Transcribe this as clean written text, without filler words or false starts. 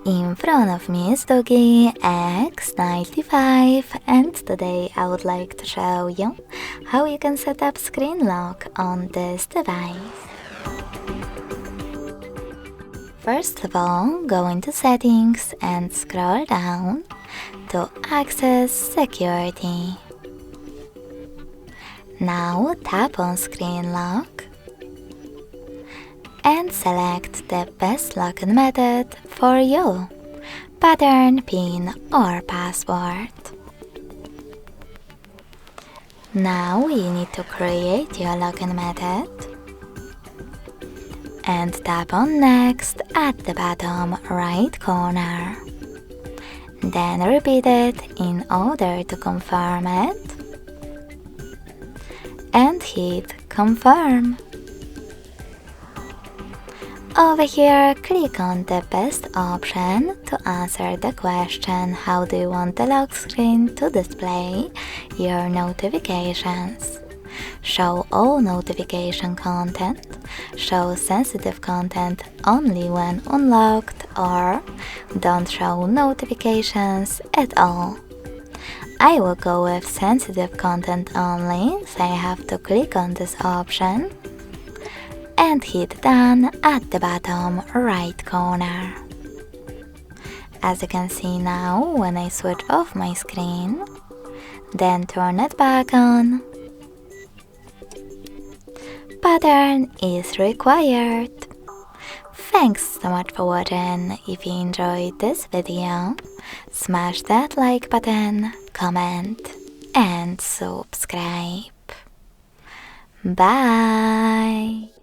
In front of me is DOOGEE X95, and today I would like to show you how you can set up screen lock on this device. First of all, go into Settings and scroll down to Access Security. Now tap on Screen Lock and select the best login method for you, pattern, PIN or password. Now you need to create your login method and tap on Next at the bottom right corner. Then repeat it in order to confirm it and hit Confirm. Over here, click on the best option to answer the question how do you want the lock screen to display your notifications. Show all notification content, show sensitive content only when unlocked, or don't show notifications at all. I will go with sensitive content only, so I have to click on this option and hit Done at the bottom right corner. As you can see now, when I switch off my screen, then turn it back on, pattern is required. Thanks so much for watching. If you enjoyed this video, smash that like button, comment and subscribe. Bye!